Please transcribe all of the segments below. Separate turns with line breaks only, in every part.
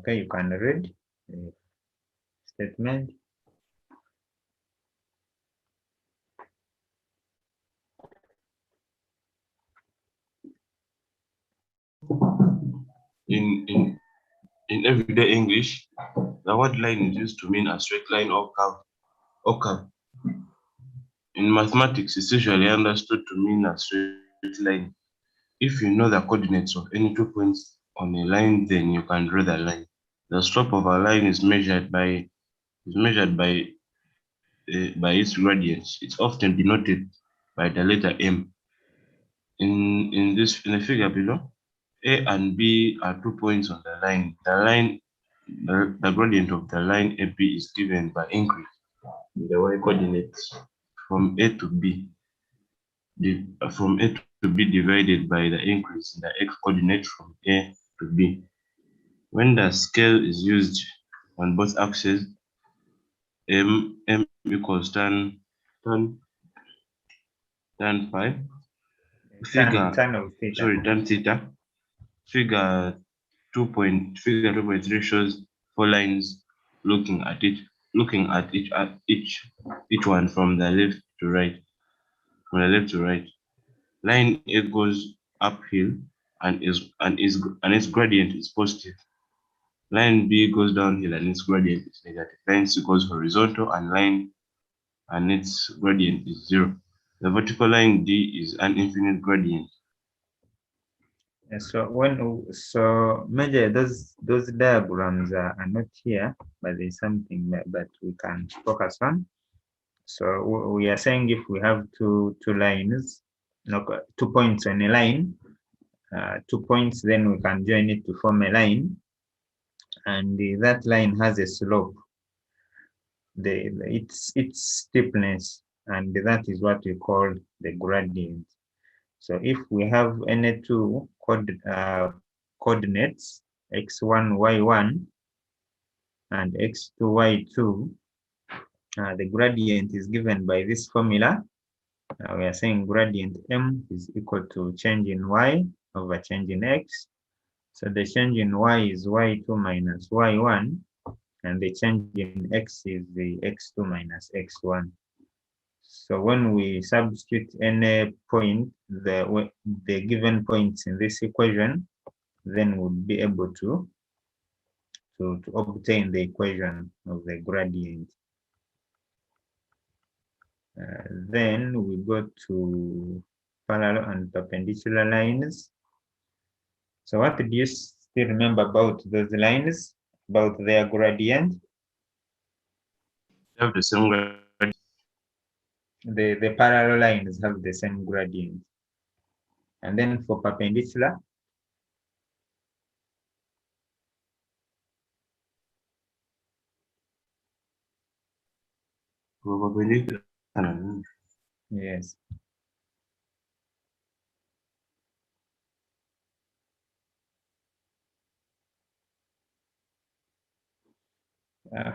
Okay, you can read the statement.
In everyday English, the word line is used to mean a straight line or curve. In mathematics, it's usually understood to mean a straight line. If you know the coordinates of any 2 points on a line, then you can draw the line. The slope of a line is measured by its gradients. It's often denoted by the letter M. In the figure below, A and B are 2 points on the line. The gradient of the line AB is given by increase in the y coordinates from A to B. From A to B divided by the increase in the x coordinate from A to B. When the scale is used on both axes, M equals tan phi. Tan theta. Figure 2.3 shows 4 lines looking at each one from the left to right. Line A goes uphill and its gradient is positive. Line B goes downhill and its gradient is negative. Line C goes horizontal and its gradient is 0. The vertical line D is an infinite gradient.
So major those diagrams are not here, but there's something that we can focus on. So we are saying if we have two lines, 2 points on a line, 2 points, then we can join it to form a line, and that line has a slope, its steepness, and that is what we call the gradient. So if we have any two coordinates, x1, y1, and x2, y2, the gradient is given by this formula. We are saying gradient m is equal to change in y over change in x. So the change in y is y2 minus y1, and the change in x is the x2 minus x1. So when we substitute any point, the given points in this equation, then we'll be able to obtain the equation of the gradient. Then we go to parallel and perpendicular lines. So what do you still remember about those lines, about their gradient?
They have the same gradient.
The parallel lines have the same gradient. And then for perpendicular? Yes.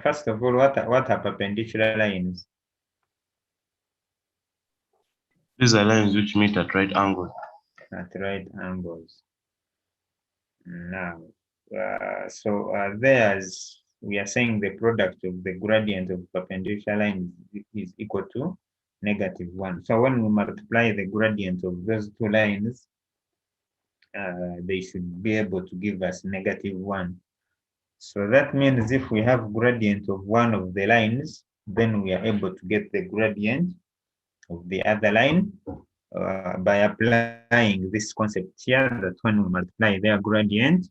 First of all, what are perpendicular lines?
These are lines which meet at right angles.
At right angles. Now, there's, we are saying the product of the gradient of perpendicular line is equal to -1. So when we multiply the gradient of those two lines, they should be able to give us -1. So that means if we have gradient of one of the lines, then we are able to get the gradient of the other line by applying this concept here, that when we multiply their gradient,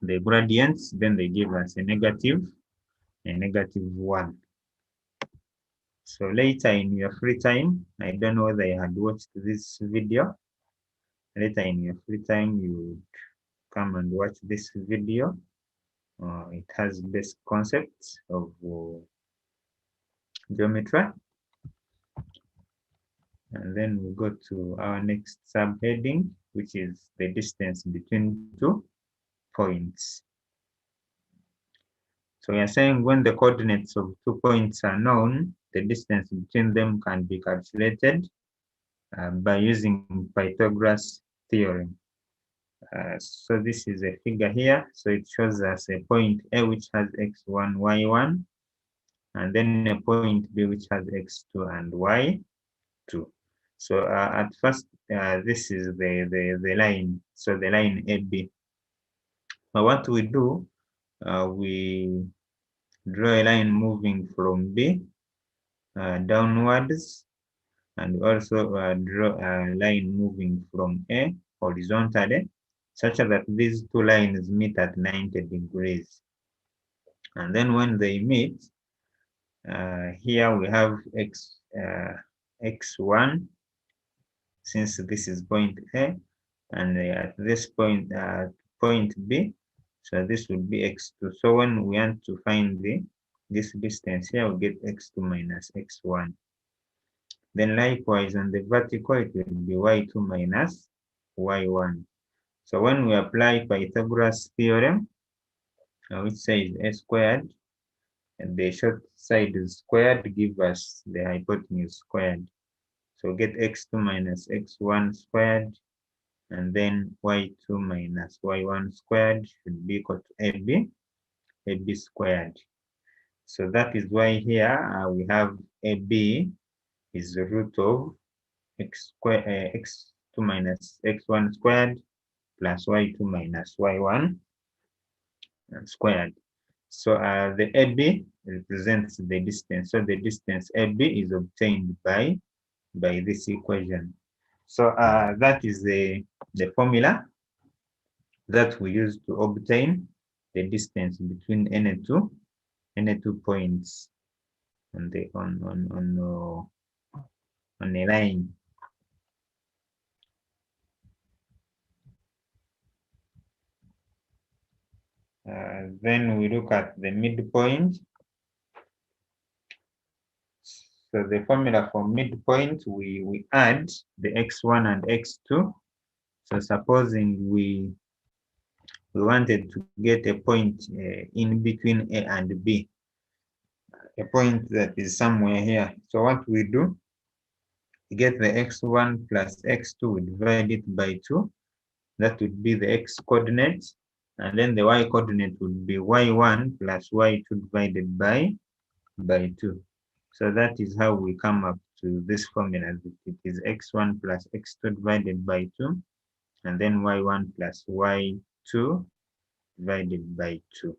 the gradients, then they give us a -1. So later in your free time, I don't know whether you had watched this video. Later in your free time, you come and watch this video. It has basic concepts of geometry. And then we go to our next subheading, which is the distance between 2 points. So we are saying when the coordinates of 2 points are known, the distance between them can be calculated by using Pythagoras theorem. So this is a figure here. So it shows us a point A which has x1, y1, and then a point B which has x2 and y2. So at first, this is the line. So the line AB. But what we do, we draw a line moving from B downwards, and also draw a line moving from A horizontally, such that these two lines meet at 90 degrees. And then when they meet, here we have x1, since this is point A, and at this point, point B, so this would be x2. So when we want to find this distance here, we get x2 minus x1. Then likewise on the vertical, it will be y2 minus y1. So when we apply Pythagoras theorem, which says a squared, and the short side is squared, give us the hypotenuse squared. So get x2 minus x1 squared, and then y2 minus y1 squared should be equal to AB squared. So that is why here we have AB is the root of x2 minus x1 squared plus y2 minus y1 squared. So the AB represents the distance. So the distance AB is obtained by this equation. So that is the formula that we use to obtain the distance between any two points on the on a line. Then we look at the midpoint. So the formula for midpoint, we add the x1 and x2. So supposing we wanted to get a point in between A and B, a point that is somewhere here. So what we do, we get the x1 plus x2, we divide it by 2. That would be the x coordinate. And then the y coordinate would be y1 plus y2 divided by 2. So that is how we come up to this formula. It is x1 plus x2 divided by 2, and then y1 plus y2 divided by 2.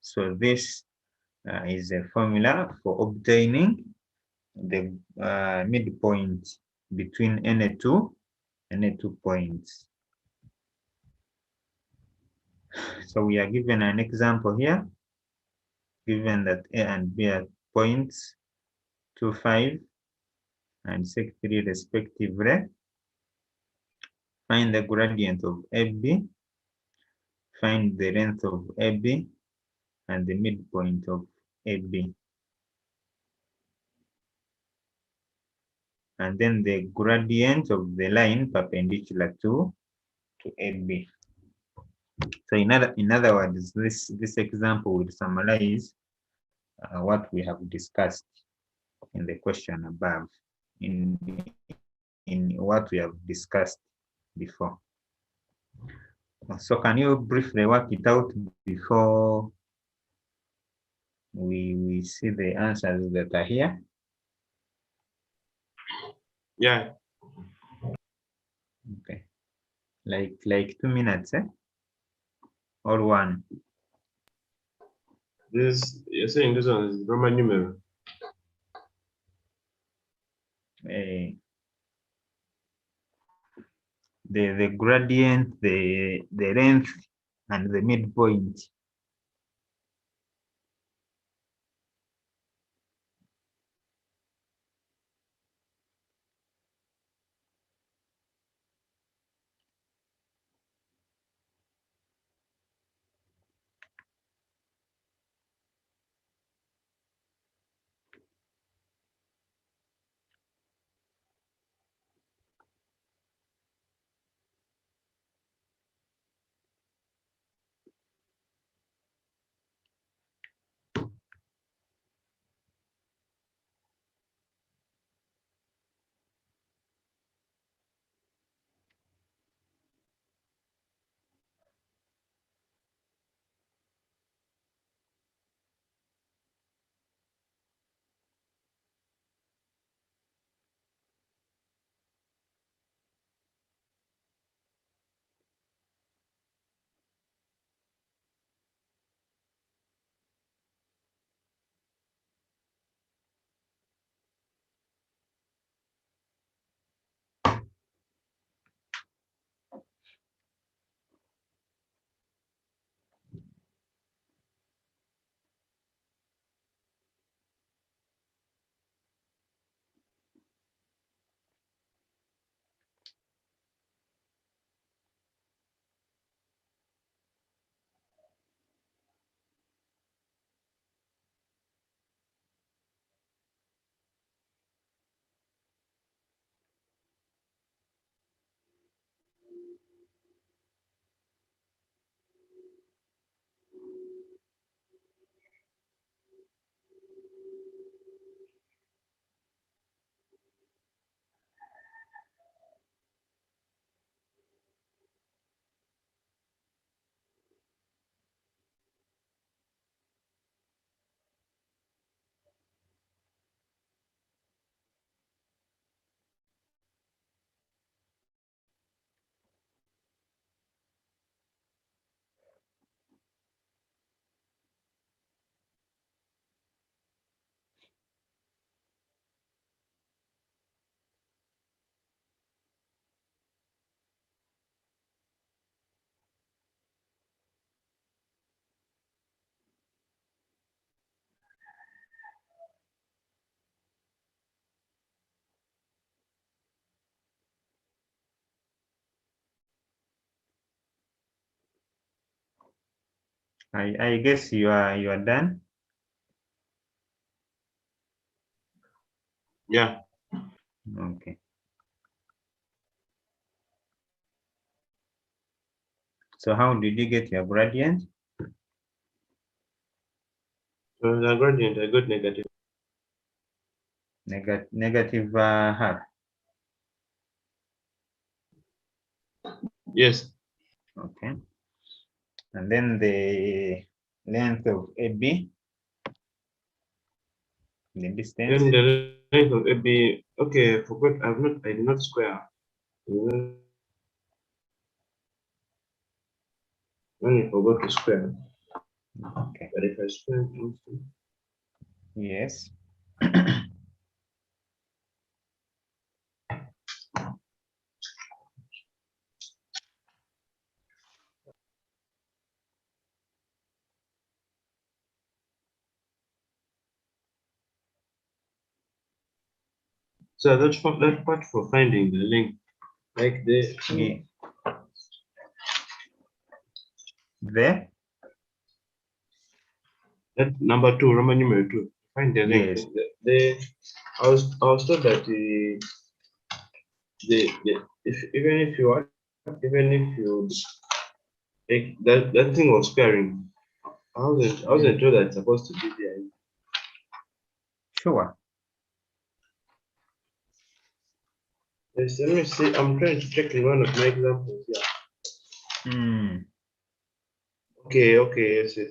So this is a formula for obtaining the midpoint between any two points. So we are given an example here, given that A and B are points 2, 5, and 6, 3 respectively. Find the gradient of AB, find the length of AB, and the midpoint of AB. And then the gradient of the line perpendicular to AB. So in other words, this example will summarize what we have discussed in the question above, in what we have discussed before. So can you briefly work it out before we see the answers that are here?
Yeah.
Okay. Like 2 minutes, eh? Or one?
This, you're saying this one is Roman numeral.
The gradient, the length, and the midpoint. I guess you are done.
Yeah.
Okay. So how did you get your gradient?
So the gradient, I got negative.
Negative half.
Yes.
Okay. And then the length of AB, the distance.
Then the length of AB, okay, I forgot, I did not square. When you forgot to square.
Okay.
But if I square,
Yes.
so that part for finding the length, like
Yeah. There.
that number two, Roman numeral 2, find the length.
Yes.
I was told that even if you want, even if you like that thing was squaring, I wasn't told that it's supposed to be there.
Sure.
Yes, let me see. I'm trying to check in one of my examples. Yeah. Okay, yes. So,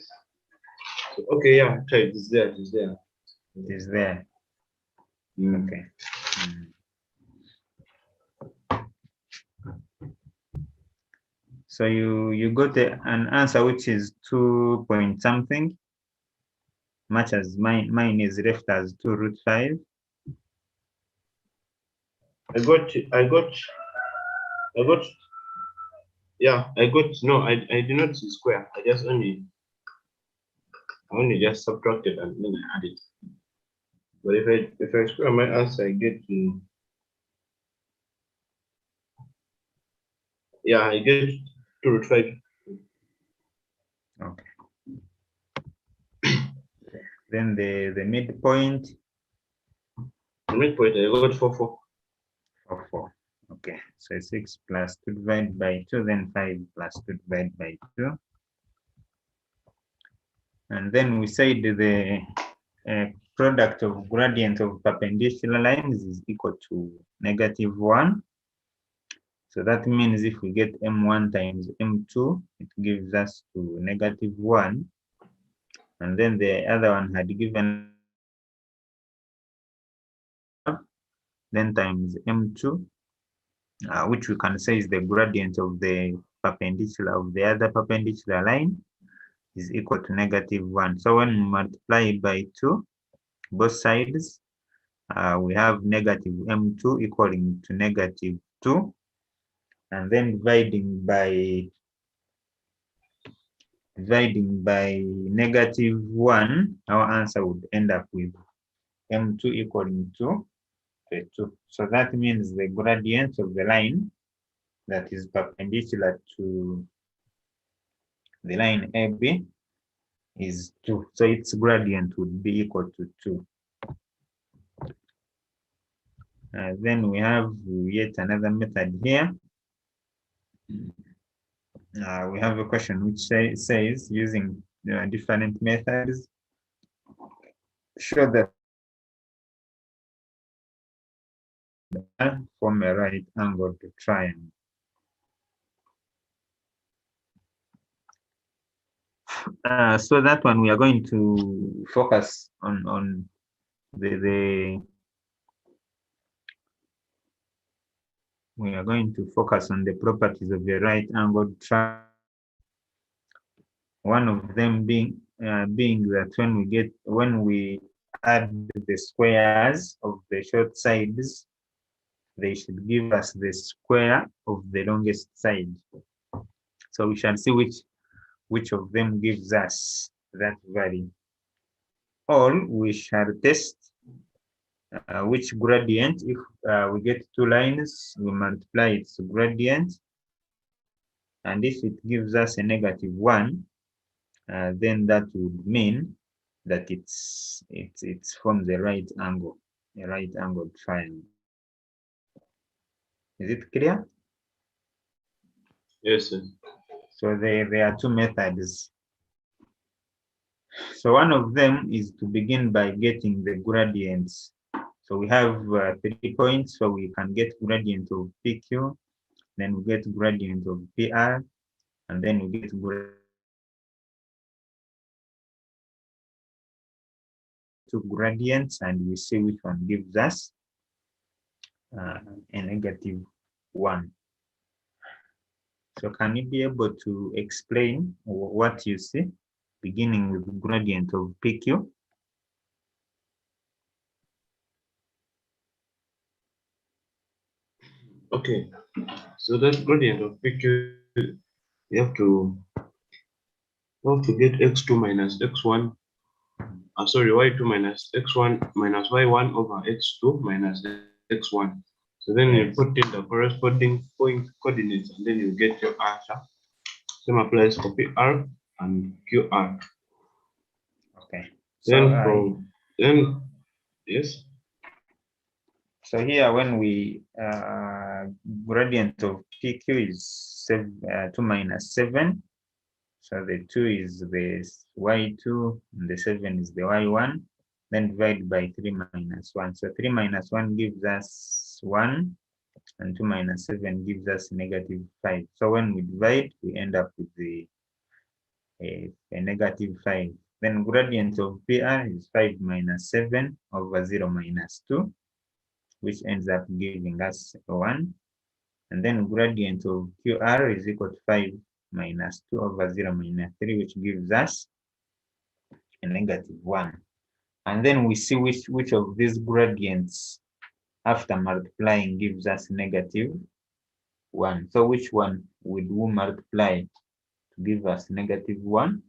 okay, yeah, try it. It's there.
It is there. Okay. So you got an answer which is 2 point something, much as mine is left as 2√5.
I got, yeah, no, I did not see square. I only just subtracted and then I added. But if I square my answer, I get to, yeah, I get 2√5.
Okay. Then the midpoint.
The midpoint, I got 4.
4. Okay. So 6 plus 2 divided by 2, then 5 plus 2 divided by 2. And then we said the product of gradient of perpendicular lines is equal to -1. So that means if we get m1 times m2, it gives us to -1. And then the other one had given then times m2, which we can say is the gradient of the perpendicular of the other perpendicular line, is equal to -1. So when we multiply by 2, both sides, we have negative m2 equaling to -2, and then dividing by -1, our answer would end up with m2 equaling to 2. So that means the gradient of the line that is perpendicular to the line AB is 2. So its gradient would be equal to 2. Then we have yet another method here. We have a question which says using different methods, show that form a right angled triangle. So that one we are going to focus on we are going to focus on the properties of a right angled triangle. One of them being that when we add the squares of the short sides, they should give us the square of the longest side. So we shall see which of them gives us that value. Or we shall test which gradient, if we get 2 lines, we multiply its gradient, and if it gives us a -1, then that would mean that it's from the right angle, a right angled triangle. Is it clear?
Yes, sir.
So there are two methods. So one of them is to begin by getting the gradients. So we have 3 points, so we can get gradient of PQ, then we get gradient of PR, and then we get two gradients, and we see which one gives us a -1. So can you be able to explain what you see, beginning with gradient of PQ?
Okay. So that gradient of PQ, you have to get x2 minus x1. Sorry, y2 minus x1 minus y1 over x2 minus x1. So then you
Yes.
put in the corresponding point coordinates, and then you get your answer. Same applies for PR and QR.
Okay.
Then from then, yes.
So here, when we gradient of PQ is 2 minus 7. So the 2 is the y2, and the 7 is the y1. Then divide by 3 minus 1. So 3 minus 1 gives us 1, and 2 minus 7 gives us -5. So when we divide, we end up with a -5. Then gradient of PR is 5 minus 7 over 0 minus 2, which ends up giving us 1. And then gradient of QR is equal to 5 minus 2 over 0 minus 3, which gives us a -1. And then we see which of these gradients, after multiplying, gives us -1. So which one would we multiply to give us -1?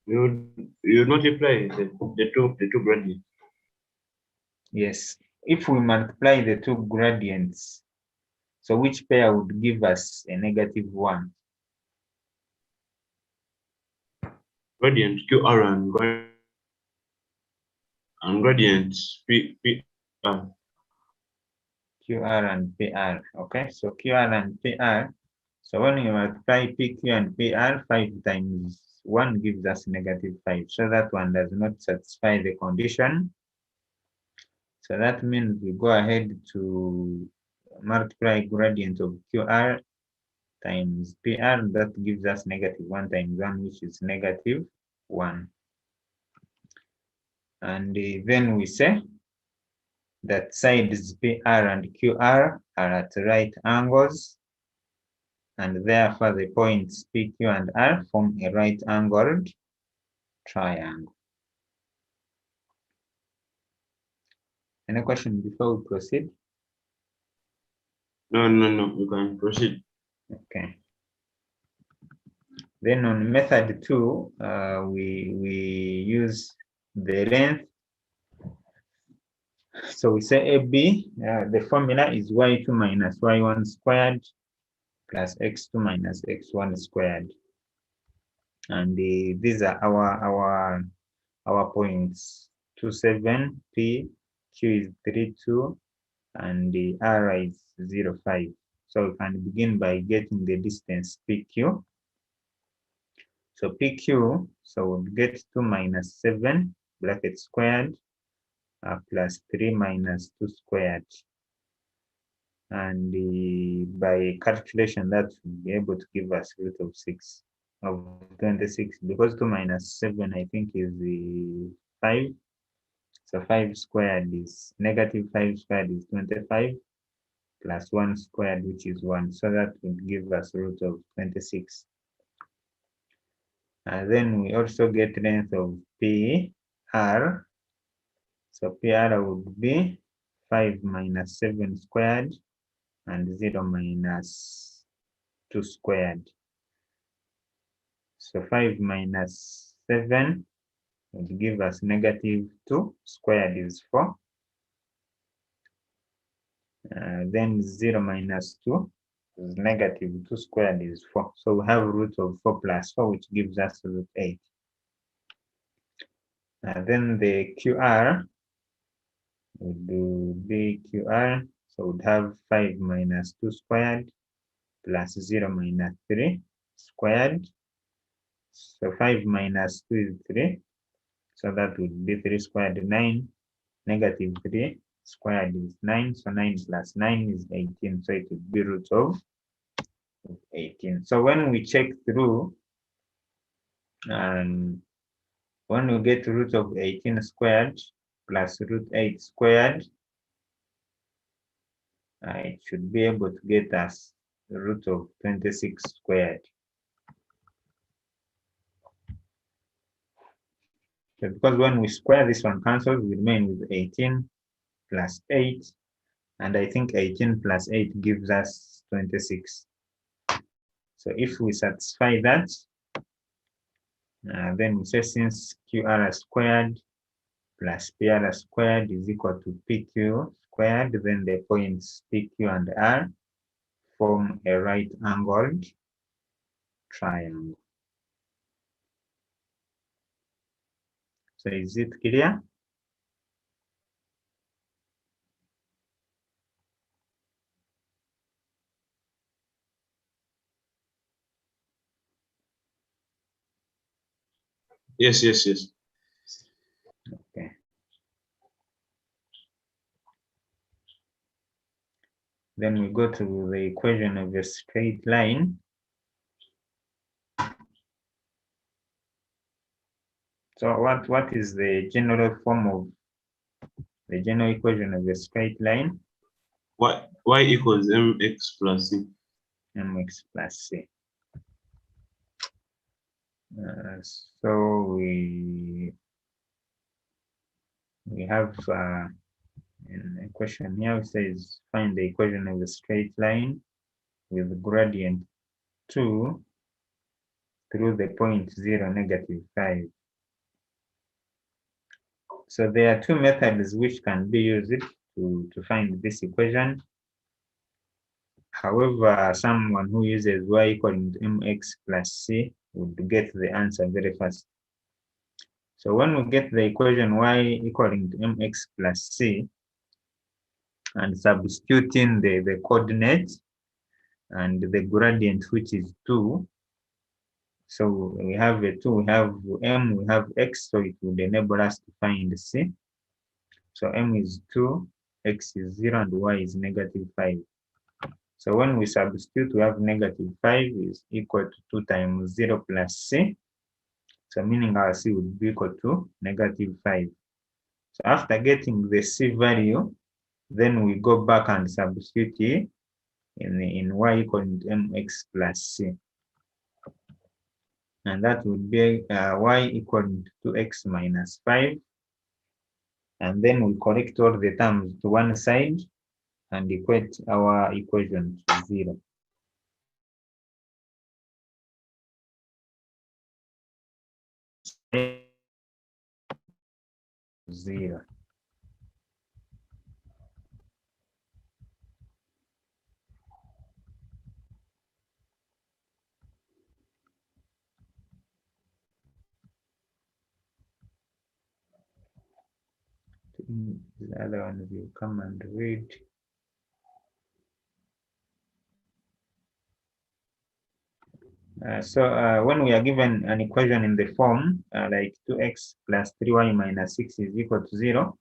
You multiply the two gradients.
Yes. If we multiply the two gradients, so which pair would give us a -1?
Gradient QR and gradient PR.
QR and PR. Okay, so QR and PR. So when you multiply PQ and PR, 5 times 1 gives us -5. So that one does not satisfy the condition. So that means we go ahead to multiply gradient of QR times PR. That gives us -1 times 1, which is -1. And then we say that sides PR and QR are at right angles, and therefore the points PQ and R form a right angled triangle. Any question before we proceed?
No, you can proceed.
Okay. Then on method 2, we use the length. So we say AB, the formula is y2 minus y1 squared plus x2 minus x1 squared. And these are our points: 2, 7, P, Q is 3, 2, and the R is 0, 5. So we can begin by getting the distance PQ. So PQ, so we'll get 2 minus 7 bracket squared plus 3 minus 2 squared. And by calculation, that will be able to give us root of 6 of 26, because 2 minus 7, I think, is the 5. So 5 squared is -5 squared is 25 plus 1 squared, which is 1. So that would give us root of 26. And then we also get length of PR. So PR would be 5 minus 7 squared and 0 minus 2 squared. So 5 minus 7 would give us -2 squared is 4. Then 0 minus 2 is -2 squared is 4. So we have root of 4 plus 4, which gives us root 8. Then the QR would be QR. So we'd have 5 minus 2 squared plus 0 minus 3 squared. So 5 minus 2 is 3. So that would be 3 squared 9. -3 squared is 9. So 9 plus 9 is 18. So it would be root of 18. So when we check through, and when we get root of 18 squared plus root 8 squared, it should be able to get us the root of 26 squared. So because when we square this one cancels, we remain with 18 plus 8. And I think 18 plus 8 gives us 26. So if we satisfy that, then we say since QR squared plus PR squared is equal to PQ squared, then the points PQ and R form a right-angled triangle. So is it clear?
Yes, yes, yes.
Okay. Then we go to the equation of a straight line. So what is the general form of the general equation of a straight line?
Y equals mx plus c.
Mx plus c. So we have an equation here which says find the equation of a straight line with gradient 2 through the point 0, -5. So there are two methods which can be used to find this equation. However, someone who uses y equaling to mx plus c would get the answer very fast. So when we get the equation y equaling to mx plus c and substituting the coordinate and the gradient, which is 2, so we have a 2, we have m, we have x, so it would enable us to find c. So m is 2, x is 0, and y is -5. So when we substitute, we have -5 is equal to 2 times 0 plus c. So meaning our c would be equal to -5. So after getting the c value, then we go back and substitute in y equal to mx plus c. And that would be y equal to x minus 5. And then we correct all the terms to one side and equate our equation to 0. Zero. The other one will come and read. So when we are given an equation in the form like 2x plus 3y minus 6 is equal to 0,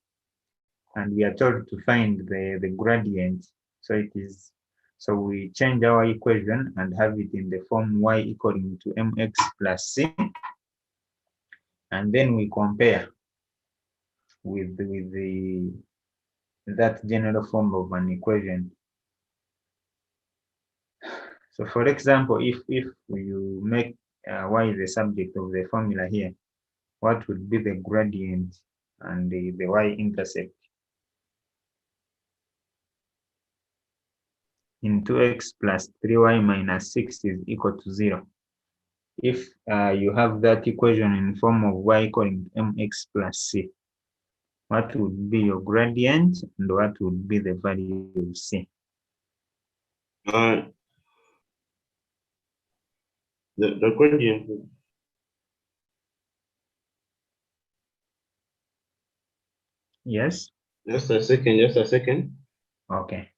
and we are told to find the gradient, so we change our equation and have it in the form y equaling to mx plus c, and then we compare with that general form of an equation. So for example, if you make y the subject of the formula here, what would be the gradient and the y-intercept? In 2x plus 3y minus 6 is equal to 0. if you have that equation in form of y equaling mx plus c, what would be your gradient and what would be the value of c?
The gradient.
Yes?
Just a second, just a second.
Okay.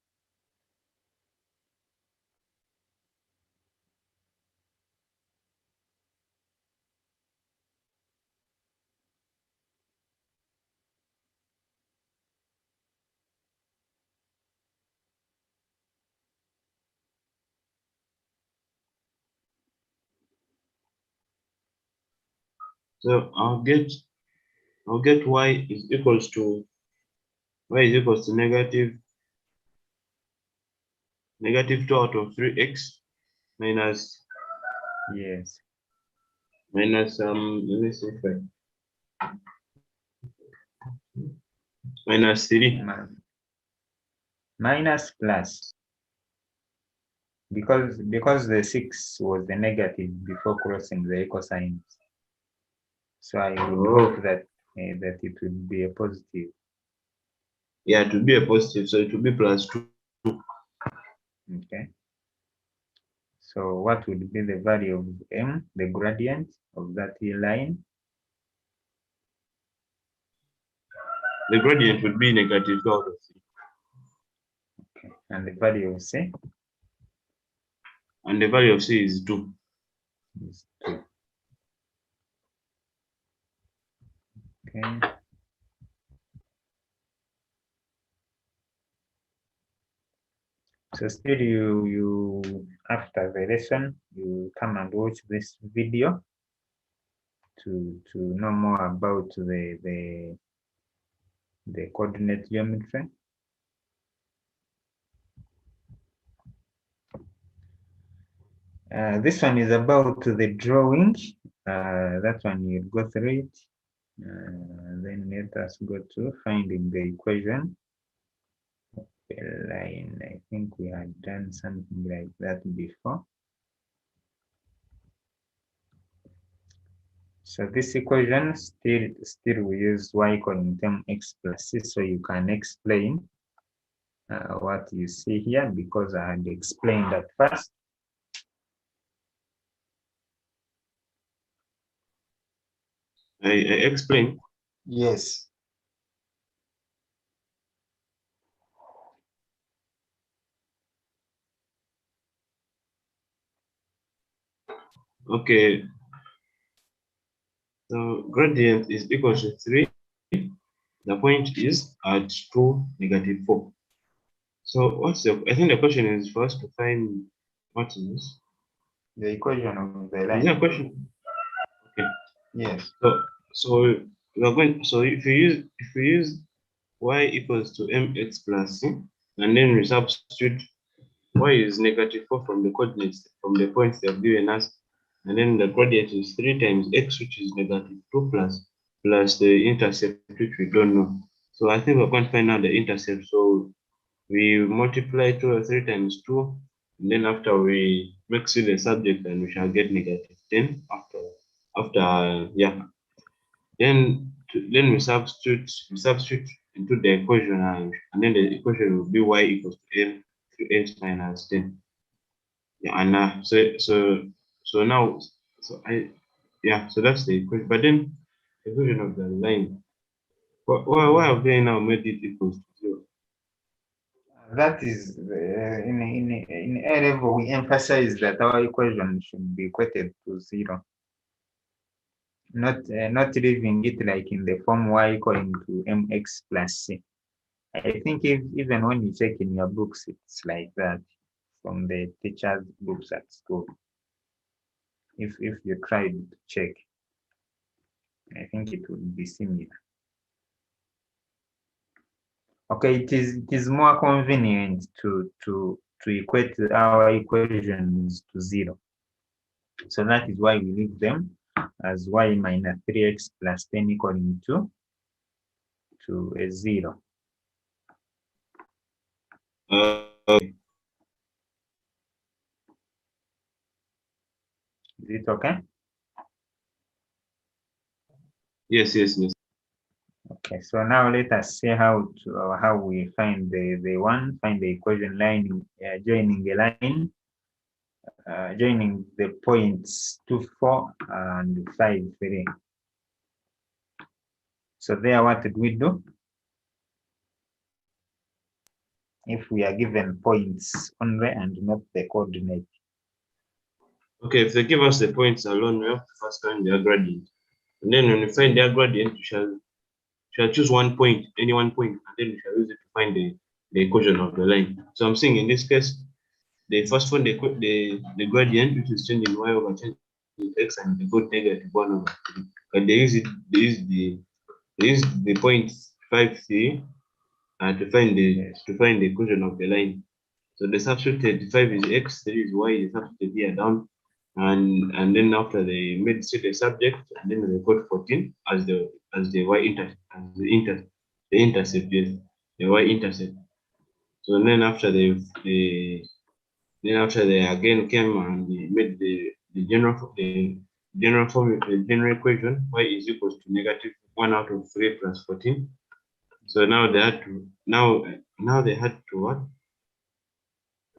So I'll get y is equals to negative 2 out of 3x minus
Yes.
let me see if minus 3.
Minus plus, because the 6 was the negative before crossing the equal signs. So I would hope that that it would be a positive.
Yeah, it will be a positive, so it will be plus 2.
Okay. So what would be the value of m, the gradient of that line?
The gradient would be negative 2 out of 3.
Okay. And the value of c
And the value of c is 2.
is 2. Okay. So still you after the lesson, you come and watch this video to know more about the coordinate geometry. This one is about the drawing. That one you go through it. Then let us go to finding the equation. The line. I think we had done something like that before. So this equation still we use y equaling mx plus c, so you can explain what you see here because I had explained at first.
I explain.
Yes.
Okay. So gradient is equal to 3. The point is at 2, negative 4. So what's I think the question is for us to find what is
The equation of the
is
line.
there a question? Okay.
Yes.
So we are going. So if we use y equals to mx plus c, and then we substitute y is negative 4 from the coordinates from the points they have given us, and then the gradient is 3 times x, which is negative 2 plus the intercept, which we don't know. So I think we're going to find out the intercept. So we multiply 2 or 3 times 2, and then after we mix with the subject, and we shall get negative 10 after yeah. Then we substitute into the equation, and then the equation will be y equals to m to h minus 10. Yeah, and so now so that's the equation. But then the equation of the line. Why have they now made it equals to 0?
That is in A level we emphasize that our equation should be equated to 0. Not leaving it like in the form y equaling to mx plus c. I think even when you check in your books, it's like that from the teacher's books at school. If you tried to check, I think it would be similar. Okay, it is more convenient to equate our equations to 0. So that is why we leave them as y minus 3x plus 10 equaling to a 0.
Okay.
Is it okay?
Yes, yes, yes.
Okay, so now let us see how we find find the equation line joining a line, joining the points 2, 4 and 5, 3. So there, what did we do? If we are given points only and not the coordinate.
Okay, if they give us the points alone, we have to first find their gradient. And then when we find their gradient, we shall choose one point, any one point, and then we shall use it to find the equation of the line. So I'm saying in this case, they first find the gradient, which is changing y over changing x, and they got -1 over 3. But they use the point 5, 3 to find the equation of the line. So they substituted 5 is x, 3 is y, they substituted here down, and then after they made set a subject, and then they got 14 as the y intercept, as the intercept, yes, the y intercept. So then after they again came and they made the general form, the general equation, y is equals to -1 out of 3 plus 14. So now they had to now they had to what?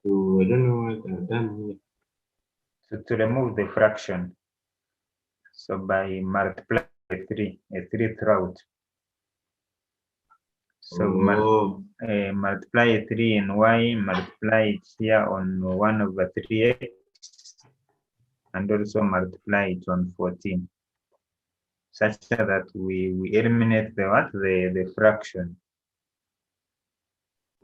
To, I don't know what they've done here.
So to remove the fraction, so by multiply 3, a 3th route. So multiply 3 in y, multiply it here on 1 over 3x, and also multiply it on 14, such that we eliminate the fraction.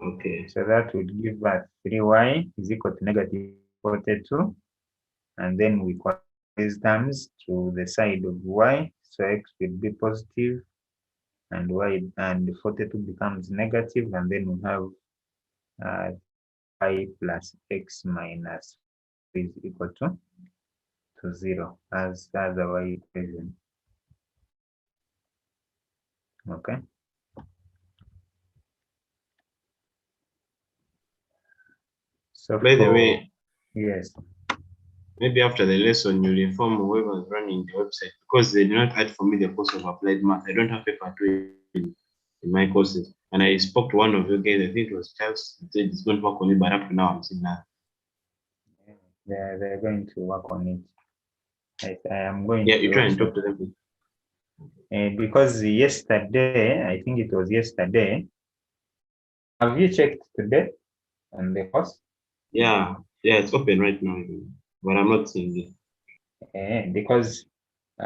Okay.
So that would give us 3y is equal to -42, and then we connect these terms to the side of y, so x will be positive, and y and 42 becomes negative, and then we have y plus x minus is equal to 0 as our equation. Okay. So
By the way,
yes,
maybe after the lesson you'll inform whoever is running the website, because they did not add for me the course of applied math. I don't have paper 2 in my courses. And I spoke to one of you guys, I think it was Charles, he said it's going to work on it, but up to now I'm seeing that.
they're going to work on it. I am going
Yeah,
to
you try and talk to them.
because yesterday, I think it was yesterday. Have you checked today on the course?
Yeah, it's open right now, but I'm not seeing it.
Because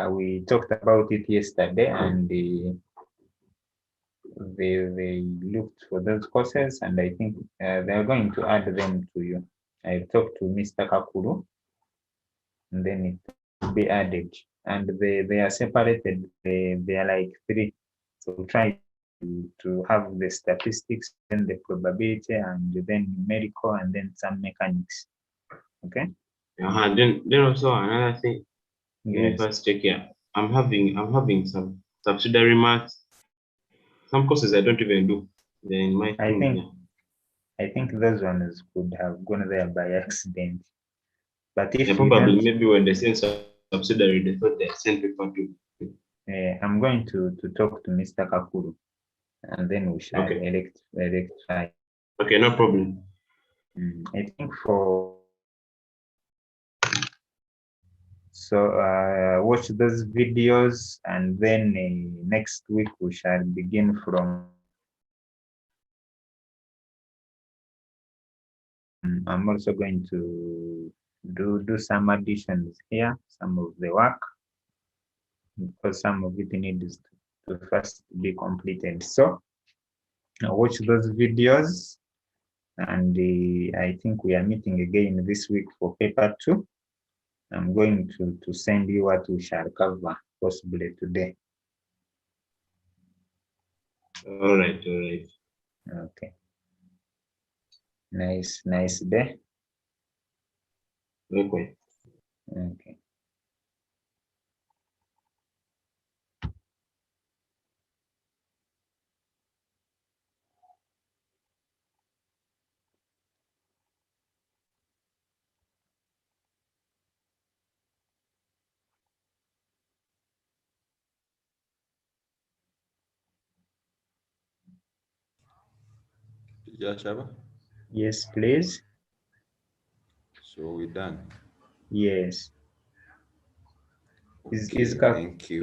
we talked about it yesterday, and they looked for those courses, and I think they are going to add them to you. I talked to Mr. Kakuru, and then it will be added, and they are separated. They are like 3. So try to have the statistics, then the probability, and then numerical, and then some mechanics. Okay.
Then also another thing. Let me
Yes.
first check here. I'm having some subsidiary maths. Some courses I don't even do. They're in my thing.
I think those ones could have gone there by accident. But if
Yeah,
you
probably
don't,
maybe when they send subsidiary, they thought they sent paper too.
I'm going to talk to Mr. Kakuru, and then we shall rectify.
Okay, no problem.
I think watch those videos, and then next week we shall begin from. I'm also going to do some additions here, some of the work, because some of it needs to first be completed. So watch those videos, and I think we are meeting again this week for paper 2. I'm going to send you what we shall cover possibly today.
All right.
Okay. Nice day.
Okay.
Okay.
Teacher Ashaba?
Yes, please.
So we're done.
Yes.
Okay, thank you.